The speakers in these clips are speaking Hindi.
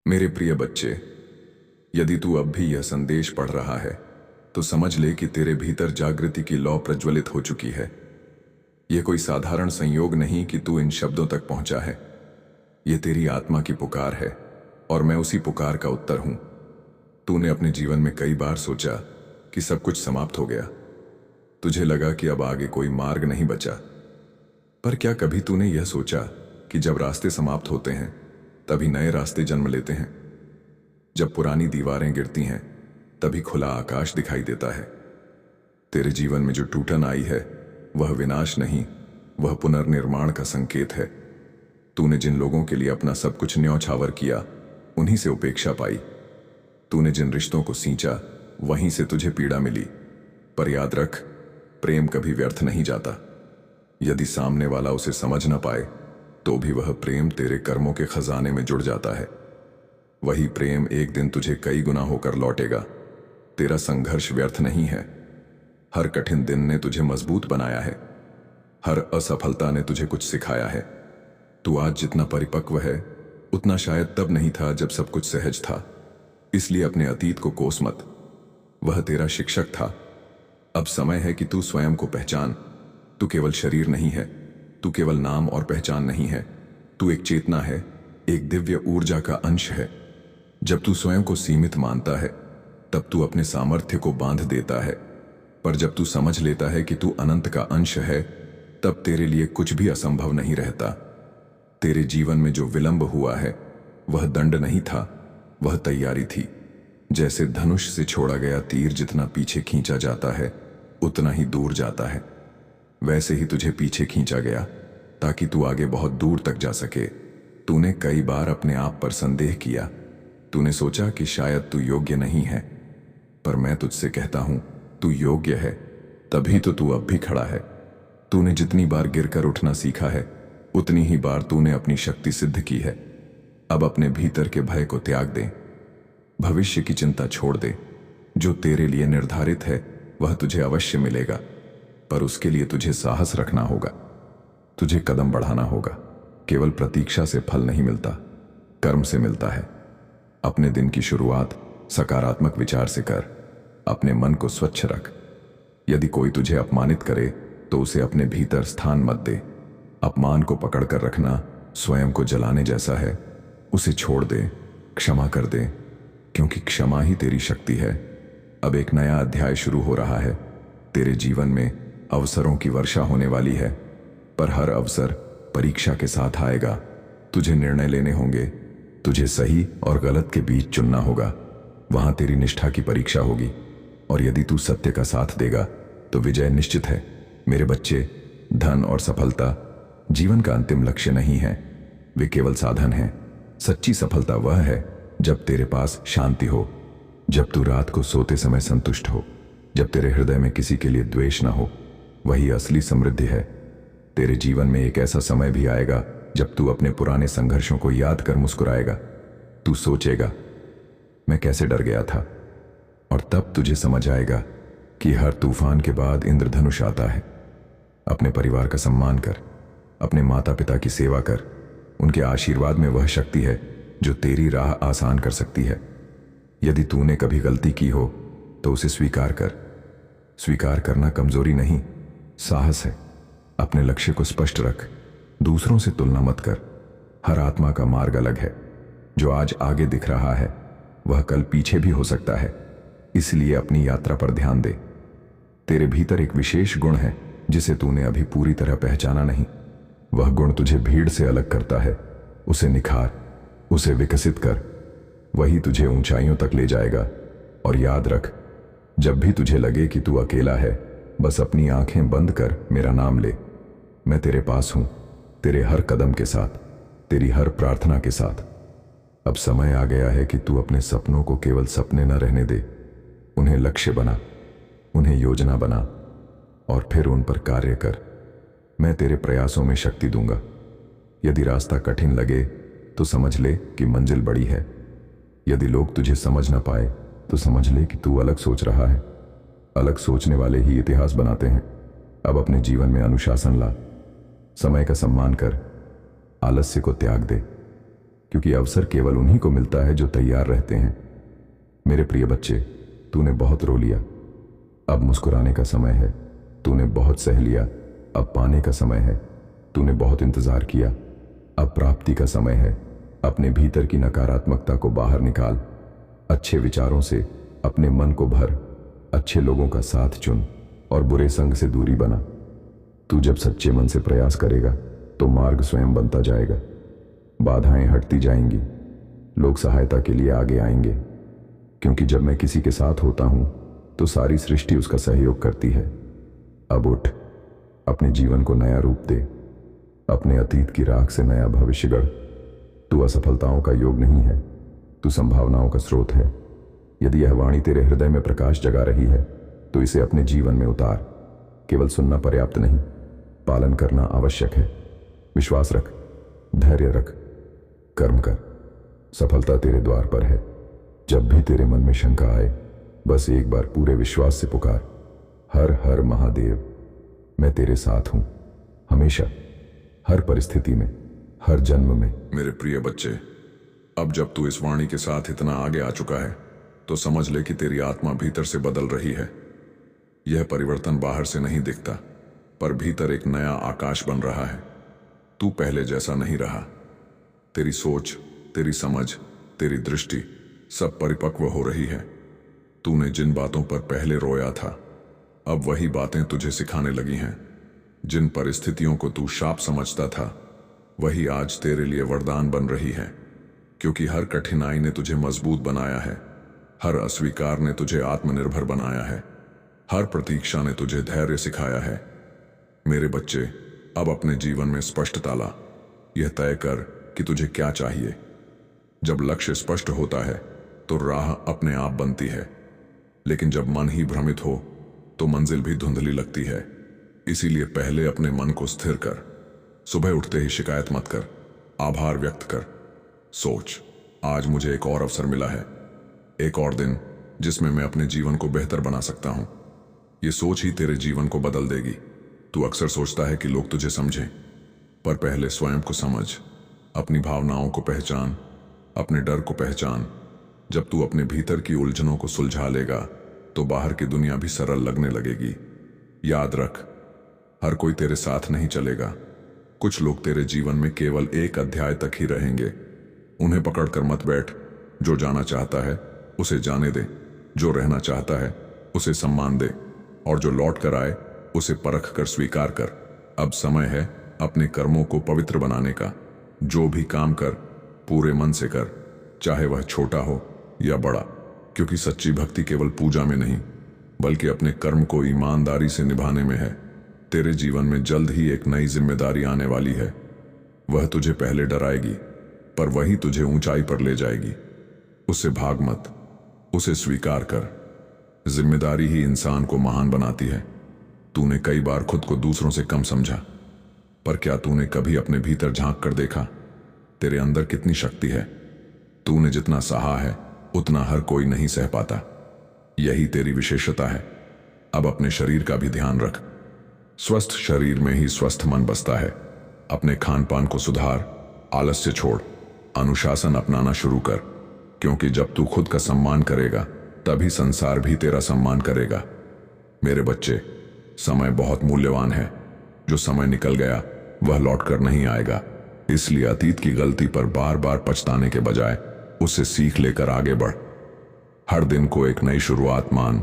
मेरे प्रिय बच्चे, यदि तू अब भी यह संदेश पढ़ रहा है तो समझ ले कि तेरे भीतर जागृति की लौ प्रज्वलित हो चुकी है। यह कोई साधारण संयोग नहीं कि तू इन शब्दों तक पहुंचा है। यह तेरी आत्मा की पुकार है और मैं उसी पुकार का उत्तर हूं। तूने अपने जीवन में कई बार सोचा कि सब कुछ समाप्त हो गया। तुझे लगा कि अब आगे कोई मार्ग नहीं बचा। पर क्या कभी तूने यह सोचा कि जब रास्ते समाप्त होते हैं तभी नए रास्ते जन्म लेते हैं? जब पुरानी दीवारें गिरती हैं तभी खुला आकाश दिखाई देता है। तेरे जीवन में जो टूटन आई है वह विनाश नहीं, वह पुनर्निर्माण का संकेत है। तूने जिन लोगों के लिए अपना सब कुछ न्यौछावर किया उन्हीं से उपेक्षा पाई। तूने जिन रिश्तों को सींचा वहीं से तुझे पीड़ा मिली। पर याद रख, प्रेम कभी व्यर्थ नहीं जाता। यदि सामने वाला उसे समझ न पाए तो भी वह प्रेम तेरे कर्मों के खजाने में जुड़ जाता है। वही प्रेम एक दिन तुझे कई गुना होकर लौटेगा। तेरा संघर्ष व्यर्थ नहीं है। हर कठिन दिन ने तुझे मजबूत बनाया है। हर असफलता ने तुझे कुछ सिखाया है। तू आज जितना परिपक्व है उतना शायद तब नहीं था जब सब कुछ सहज था। इसलिए अपने अतीत को कोस मत। वह तेरा शिक्षक था। अब समय है कि तू स्वयं को पहचान। तू केवल शरीर नहीं है, तू केवल नाम और पहचान नहीं है। तू एक चेतना है, एक दिव्य ऊर्जा का अंश है। जब तू स्वयं को सीमित मानता है तब तू अपने सामर्थ्य को बांध देता है। पर जब तू समझ लेता है कि तू अनंत का अंश है तब तेरे लिए कुछ भी असंभव नहीं रहता। तेरे जीवन में जो विलंब हुआ है वह दंड नहीं था, वह तैयारी थी। जैसे धनुष से छोड़ा गया तीर जितना पीछे खींचा जाता है उतना ही दूर जाता है, वैसे ही तुझे पीछे खींचा गया ताकि तू आगे बहुत दूर तक जा सके। तूने कई बार अपने आप पर संदेह किया। तूने सोचा कि शायद तू योग्य नहीं है, पर मैं तुझसे कहता हूं, तू योग्य है। तभी तो तू अब भी खड़ा है। तूने जितनी बार गिरकर उठना सीखा है उतनी ही बार तूने अपनी शक्ति सिद्ध की है। अब अपने भीतर के भय को त्याग दे। भविष्य की चिंता छोड़ दे। जो तेरे लिए निर्धारित है वह तुझे अवश्य मिलेगा, पर उसके लिए तुझे साहस रखना होगा। तुझे कदम बढ़ाना होगा। केवल प्रतीक्षा से फल नहीं मिलता, कर्म से मिलता है। अपने दिन की शुरुआत सकारात्मक विचार से कर। अपने मन को स्वच्छ रख। यदि कोई तुझे अपमानित करे तो उसे अपने भीतर स्थान मत दे। अपमान को पकड़कर रखना स्वयं को जलाने जैसा है। उसे छोड़ दे, क्षमा कर दे, क्योंकि क्षमा ही तेरी शक्ति है। अब एक नया अध्याय शुरू हो रहा है। तेरे जीवन में अवसरों की वर्षा होने वाली है, पर हर अवसर परीक्षा के साथ आएगा। तुझे निर्णय लेने होंगे। तुझे सही और गलत के बीच चुनना होगा। वहां तेरी निष्ठा की परीक्षा होगी, और यदि तू सत्य का साथ देगा तो विजय निश्चित है। मेरे बच्चे, धन और सफलता जीवन का अंतिम लक्ष्य नहीं है, वे केवल साधन हैं। सच्ची सफलता वह है जब तेरे पास शांति हो, जब तू रात को सोते समय संतुष्ट हो, जब तेरे हृदय में किसी के लिए द्वेष ना हो। वही असली समृद्धि है। तेरे जीवन में एक ऐसा समय भी आएगा जब तू अपने पुराने संघर्षों को याद कर मुस्कुराएगा। तू सोचेगा, मैं कैसे डर गया था, और तब तुझे समझ आएगा कि हर तूफान के बाद इंद्रधनुष आता है। अपने परिवार का सम्मान कर। अपने माता पिता की सेवा कर। उनके आशीर्वाद में वह शक्ति है जो तेरी राह आसान कर सकती है। यदि तूने कभी गलती की हो तो उसे स्वीकार कर। स्वीकार करना कमजोरी नहीं, साहस है। अपने लक्ष्य को स्पष्ट रख। दूसरों से तुलना मत कर। हर आत्मा का मार्ग अलग है। जो आज आगे दिख रहा है वह कल पीछे भी हो सकता है। इसलिए अपनी यात्रा पर ध्यान दे। तेरे भीतर एक विशेष गुण है जिसे तूने अभी पूरी तरह पहचाना नहीं। वह गुण तुझे भीड़ से अलग करता है। उसे निखार, उसे विकसित कर। वही तुझे ऊंचाइयों तक ले जाएगा। और याद रख, जब भी तुझे लगे कि तू अकेला है, बस अपनी आंखें बंद कर मेरा नाम ले। मैं तेरे पास हूं, तेरे हर कदम के साथ, तेरी हर प्रार्थना के साथ। अब समय आ गया है कि तू अपने सपनों को केवल सपने न रहने दे। उन्हें लक्ष्य बना, उन्हें योजना बना, और फिर उन पर कार्य कर। मैं तेरे प्रयासों में शक्ति दूंगा। यदि रास्ता कठिन लगे तो समझ ले कि मंजिल बड़ी है। यदि लोग तुझे समझ न पाए तो समझ ले कि तू अलग सोच रहा है। अलग सोचने वाले ही इतिहास बनाते हैं। अब अपने जीवन में अनुशासन ला। समय का सम्मान कर। आलस्य को त्याग दे। क्योंकि अवसर केवल उन्हीं को मिलता है जो तैयार रहते हैं। मेरे प्रिय बच्चे, तूने बहुत रो लिया, अब मुस्कुराने का समय है। तूने बहुत सह लिया, अब पाने का समय है। तूने बहुत इंतजार किया, अब प्राप्ति का समय है। अपने भीतर की नकारात्मकता को बाहर निकाल, अच्छे विचारों से अपने मन को भर, अच्छे लोगों का साथ चुन और बुरे संग से दूरी बना। तू जब सच्चे मन से प्रयास करेगा तो मार्ग स्वयं बनता जाएगा। बाधाएं हटती जाएंगी, लोग सहायता के लिए आगे आएंगे, क्योंकि जब मैं किसी के साथ होता हूं तो सारी सृष्टि उसका सहयोग करती है। अब उठ, अपने जीवन को नया रूप दे, अपने अतीत की राख से नया भविष्य गढ़। तू असफलताओं का योग नहीं है, तू संभावनाओं का स्रोत है। यदि यह वाणी तेरे हृदय में प्रकाश जगा रही है तो इसे अपने जीवन में उतार। केवल सुनना पर्याप्त नहीं, पालन करना आवश्यक है। विश्वास रख, धैर्य रख, कर्म कर। सफलता तेरे द्वार पर है। जब भी तेरे मन में शंका आए, बस एक बार पूरे विश्वास से पुकार, हर हर महादेव, मैं तेरे साथ हूं, हमेशा, हर परिस्थिति में, हर जन्म में। मेरे प्रिय बच्चे, अब जब तू इस वाणी के साथ इतना आगे आ चुका है तो समझ ले कि तेरी आत्मा भीतर से बदल रही है। यह परिवर्तन बाहर से नहीं दिखता, पर भीतर एक नया आकाश बन रहा है। तू पहले जैसा नहीं रहा। तेरी सोच, तेरी समझ, तेरी दृष्टि सब परिपक्व हो रही है। तूने जिन बातों पर पहले रोया था, अब वही बातें तुझे सिखाने लगी हैं। जिन परिस्थितियों को तू शाप समझता था, वही आज तेरे लिए वरदान बन रही है। क्योंकि हर कठिनाई ने तुझे मजबूत बनाया है, हर अस्वीकार ने तुझे आत्मनिर्भर बनाया है, हर प्रतीक्षा ने तुझे धैर्य सिखाया है। मेरे बच्चे, अब अपने जीवन में स्पष्टता ला। यह तय कर कि तुझे क्या चाहिए। जब लक्ष्य स्पष्ट होता है तो राह अपने आप बनती है, लेकिन जब मन ही भ्रमित हो तो मंजिल भी धुंधली लगती है। इसीलिए पहले अपने मन को स्थिर कर। सुबह उठते ही शिकायत मत कर, आभार व्यक्त कर। सोच, आज मुझे एक और अवसर मिला है, एक और दिन जिसमें मैं अपने जीवन को बेहतर बना सकता हूं। ये सोच ही तेरे जीवन को बदल देगी। तू अक्सर सोचता है कि लोग तुझे समझें, पर पहले स्वयं को समझ, अपनी भावनाओं को पहचान, अपने डर को पहचान। जब तू अपने भीतर की उलझनों को सुलझा लेगा तो बाहर की दुनिया भी सरल लगने लगेगी। याद रख, हर कोई तेरे साथ नहीं चलेगा। कुछ लोग तेरे जीवन में केवल एक अध्याय तक ही रहेंगे। उन्हें पकड़कर मत बैठ। जो जाना चाहता है उसे जाने दे, जो रहना चाहता है उसे सम्मान दे, और जो लौट कर आए उसे परख कर स्वीकार कर। अब समय है अपने कर्मों को पवित्र बनाने का। जो भी काम कर पूरे मन से कर, चाहे वह छोटा हो या बड़ा, क्योंकि सच्ची भक्ति केवल पूजा में नहीं बल्कि अपने कर्म को ईमानदारी से निभाने में है। तेरे जीवन में जल्द ही एक नई जिम्मेदारी आने वाली है। वह तुझे पहले डराएगी, पर वही तुझे ऊंचाई पर ले जाएगी। उससे भाग मत, उसे स्वीकार कर। जिम्मेदारी ही इंसान को महान बनाती है। तूने कई बार खुद को दूसरों से कम समझा, पर क्या तूने कभी अपने भीतर झांक कर देखा तेरे अंदर कितनी शक्ति है? तूने जितना सहा है उतना हर कोई नहीं सह पाता। यही तेरी विशेषता है। अब अपने शरीर का भी ध्यान रख। स्वस्थ शरीर में ही स्वस्थ मन बसता है। अपने खान पान को सुधार, आलस्य छोड़, अनुशासन अपनाना शुरू कर, क्योंकि जब तू खुद का सम्मान करेगा तभी संसार भी तेरा सम्मान करेगा। मेरे बच्चे, समय बहुत मूल्यवान है। जो समय निकल गया वह लौटकर नहीं आएगा। इसलिए अतीत की गलती पर बार बार पछताने के बजाय उससे सीख लेकर आगे बढ़। हर दिन को एक नई शुरुआत मान।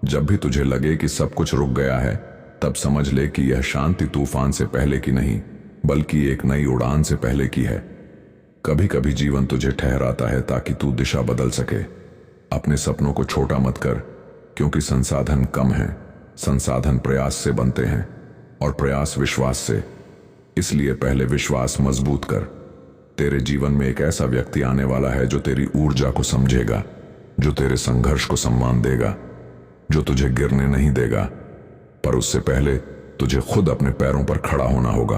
जब भी तुझे लगे कि सब कुछ रुक गया है, तब समझ ले कि यह शांति तूफान से पहले की नहीं बल्कि एक नई उड़ान से पहले की है। कभी कभी जीवन तुझे ठहराता है ताकि तू दिशा बदल सके। अपने सपनों को छोटा मत कर, क्योंकि संसाधन कम है। संसाधन प्रयास से बनते हैं और प्रयास विश्वास से। इसलिए पहले विश्वास मजबूत कर। तेरे जीवन में एक ऐसा व्यक्ति आने वाला है जो तेरी ऊर्जा को समझेगा, जो तेरे संघर्ष को सम्मान देगा, जो तुझे गिरने नहीं देगा। पर उससे पहले तुझे खुद अपने पैरों पर खड़ा होना होगा।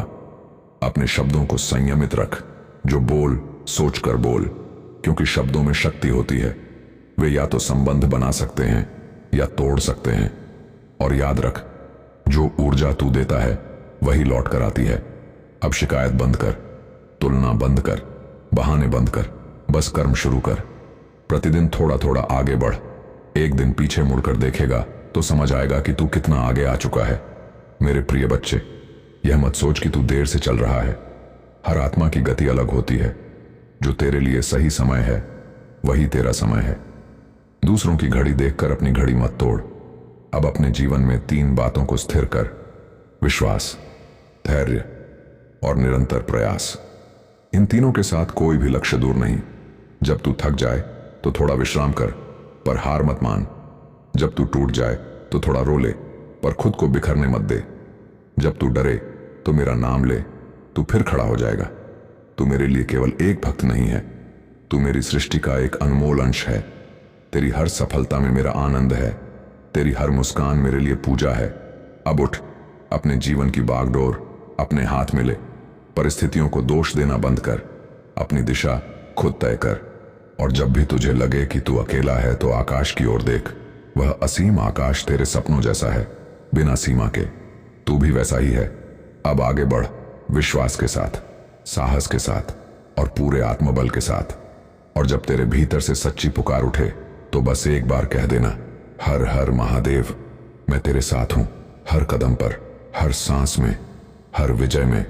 अपने शब्दों को संयमित रख। जो बोल सोच कर बोल, क्योंकि शब्दों में शक्ति होती है। वे या तो संबंध बना सकते हैं या तोड़ सकते हैं। और याद रख, जो ऊर्जा तू देता है वही लौट कर आती है। अब शिकायत बंद कर, तुलना बंद कर, बहाने बंद कर, बस कर्म शुरू कर। प्रतिदिन थोड़ा थोड़ा आगे बढ़। एक दिन पीछे मुड़कर देखेगा तो समझ आएगा कि तू कितना आगे आ चुका है। मेरे प्रिय बच्चे, यह मत सोच कि तू देर से चल रहा है। हर आत्मा की गति अलग होती है। जो तेरे लिए सही समय है वही तेरा समय है। दूसरों की घड़ी देखकर अपनी घड़ी मत तोड़। अब अपने जीवन में 3 बातों को स्थिर कर: विश्वास, धैर्य और निरंतर प्रयास। इन तीनों के साथ कोई भी लक्ष्य दूर नहीं। जब तू थक जाए तो थोड़ा विश्राम कर, पर हार मत मान। जब तू टूट जाए तो थोड़ा रो ले, पर खुद को बिखरने मत दे। जब तू डरे तो मेरा नाम ले, तू फिर खड़ा हो जाएगा। तू मेरे लिए केवल एक भक्त नहीं है, तू मेरी सृष्टि का एक अनमोल अंश है। तेरी हर सफलता में मेरा आनंद है, तेरी हर मुस्कान मेरे लिए पूजा है। अब उठ, अपने जीवन की बागडोर अपने हाथ में ले। परिस्थितियों को दोष देना बंद कर, अपनी दिशा खुद तय कर। और जब भी तुझे लगे कि तू अकेला है तो आकाश की ओर देख। वह असीम आकाश तेरे सपनों जैसा है, बिना सीमा के। तू भी वैसा ही है। अब आगे बढ़, विश्वास के साथ, साहस के साथ और पूरे आत्मबल के साथ। और जब तेरे भीतर से सच्ची पुकार उठे तो बस एक बार कह देना: हर हर महादेव। मैं तेरे साथ हूं, हर कदम पर, हर सांस में, हर विजय में।